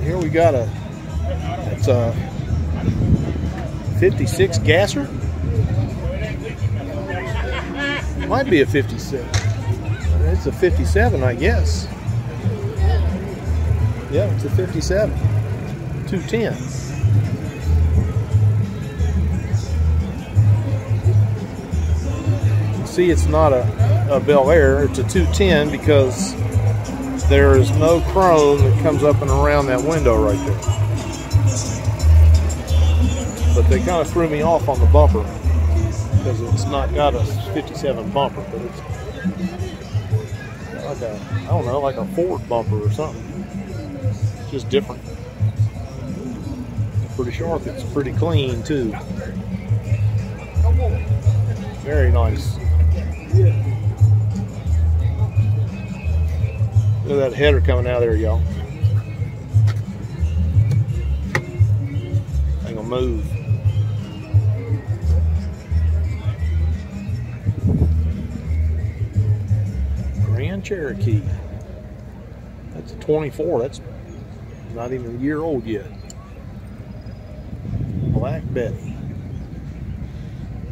Here we got it's a 56 gasser. Might be a 56. It's a 57, I guess. Yeah, it's a 57. 210. See, it's not a Bel Air, it's a 210 because there is no chrome that comes up and around that window right there. But they kind of threw me off on the bumper because it's not got a 57 bumper, but it's like a, I don't know, like a Ford bumper or something. It's just different. Pretty sharp, it's pretty clean too. Very nice. Look at that header coming out of there, y'all. Ain't gonna move. Grand Cherokee. That's a 24. That's not even a year old yet. Black Betty.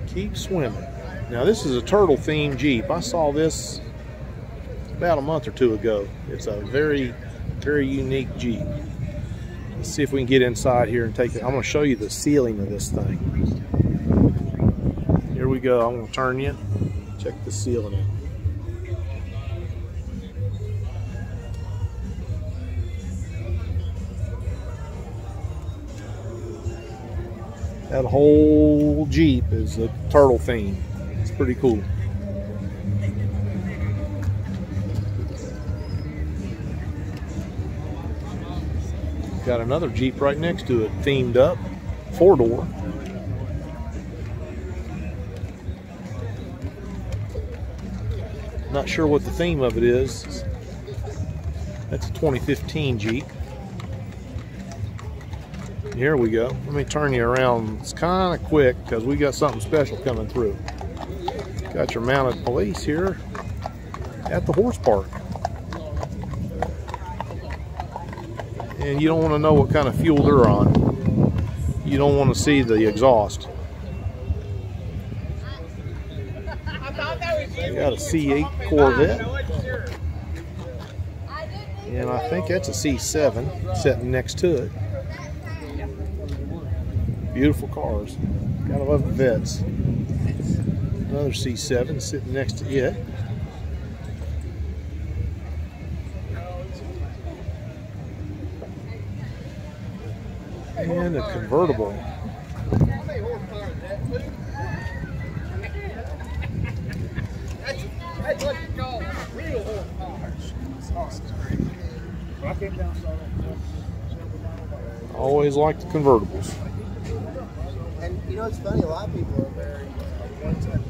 Keep swimming. Now this is a turtle themed Jeep. I saw this about a month or two ago. It's a very, very unique Jeep. Let's see if we can get inside here and take it. I'm going to show you the ceiling of this thing. Here we go. I'm going to turn you. Check the ceiling out. That whole Jeep is a turtle theme. It's pretty cool. Got another Jeep right next to it, themed up, 4-door. Not sure what the theme of it is. That's a 2015 Jeep. Here we go. Let me turn you around. It's kind of quick because we got something special coming through. Got your mounted police here at the horse park. And you don't want to know what kind of fuel they're on. You don't want to see the exhaust. I got a C8 Corvette. And I think that's a C7 sitting next to it. Beautiful cars. Gotta love the vets. Another C7 sitting next to it. And a convertible. That's what you call real horsepower. Always like the convertibles. And you know, it's funny, a lot of people are very one-time.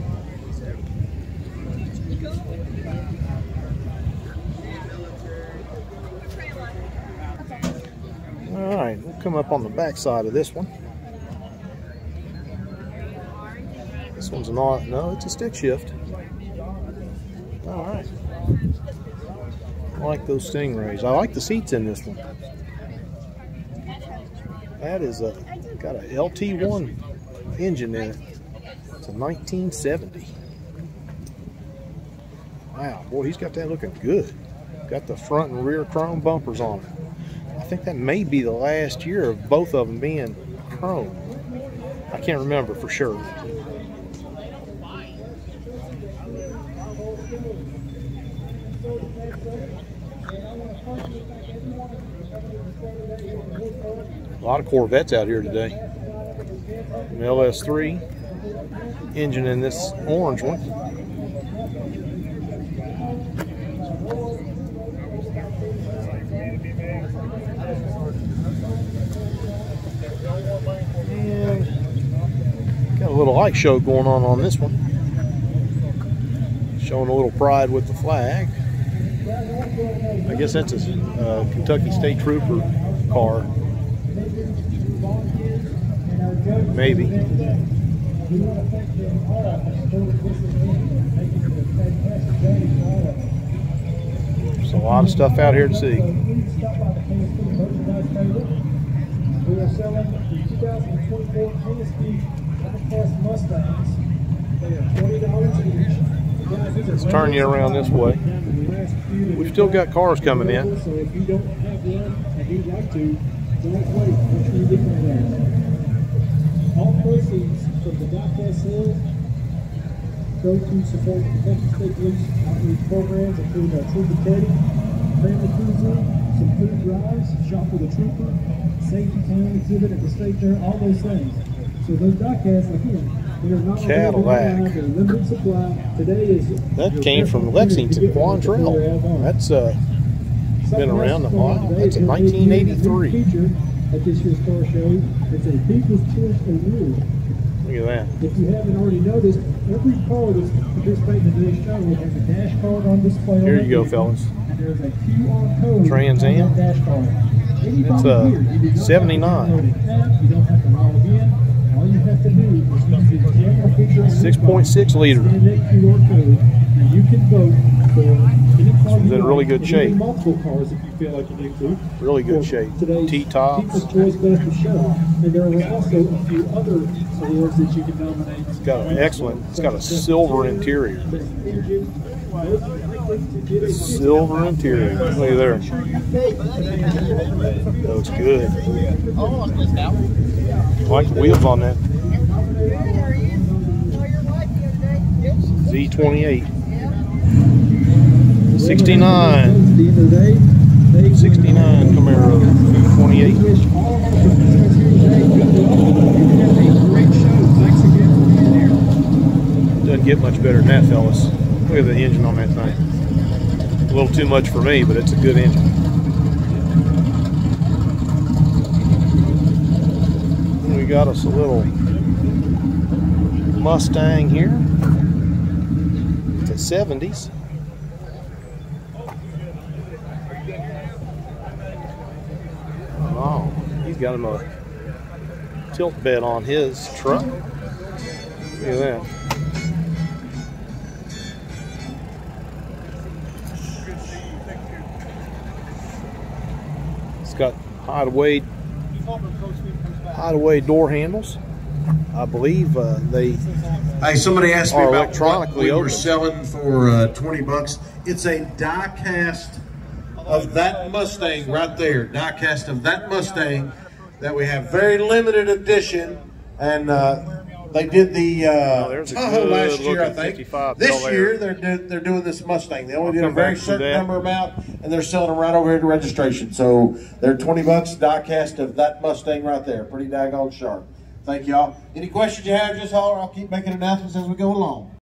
All right, we'll come up on the back side of this one. This one's an auto, no, it's a stick shift. All right. I like those Stingrays. I like the seats in this one. That is got a LT1 engine in it. It's a 1970. Wow, boy, he's got that looking good. Got the front and rear chrome bumpers on it. I think that may be the last year of both of them being chrome. I can't remember for sure. A lot of Corvettes out here today. An LS3 engine in this orange one. And got a little light show going on this one. Showing a little pride with the flag. I guess that's a Kentucky State Trooper car. Maybe. There's a lot of stuff out here to see. table. We are selling the 2024 KSP die-cast Mustangs. They are $20 each. Let's turn you around this way. We've still got cars coming in. So if you don't have one and you'd like to, don't wait. Make sure you get one there. All proceeds from the die-cast sales go to support the Kentucky State Police outreach programs, including our Trooper Teddy, family cruising, some food drives, shop with a trooper, safety town exhibit at the state fair, all those things. So those die-casts, again, they are not Cadillac. they're limited supply. Today is that came from Lexington, Quantrell. That's been around a while. That's a 1983. Featured at this year's car show. It's a People's Choice Award. Look at that. If you haven't already noticed, every car that's participating in today's show has a dash card on display. Here you go, fellas. And there's a QR code Trans Am. on that dash card. It's a 79. You don't have to log in. All you have to do is use the camera feature. 6.6 liter. Scan that QR code, and you can vote for any car. It's in really good shape. Multiple cars if you feel like you need to. Really good shape. T-tops. People's Choice Best of Show. And there are also a few other awards that you can nominate. It's got an excellent. It's got a silver interior. Silver interior. Look at there. Looks good. I like the wheels on that. Z28. 69. 69 Camaro. 28. Doesn't get much better than that, fellas. Look at the engine on that thing. A little too much for me, but it's a good engine. We got us a little Mustang here. It's a 70s. Oh, he's got him a tilt bed on his truck. Look at that. It's got hideaway door handles. I believe they Hey, somebody asked me are about what electronically we were open. selling for 20 bucks. It's a die cast of that Mustang right there. Die cast of that Mustang that we have, very limited edition, and they did the there's a Tahoe good last year, I looking think. 55 This Bel Air. year they're doing this Mustang. They only did a come very back to certain that. number amount, and they're selling them right over here to registration. So they're 20 bucks, die cast of that Mustang right there. Pretty daggone sharp. Thank y'all. Any questions you have, just holler. I'll keep making announcements as we go along.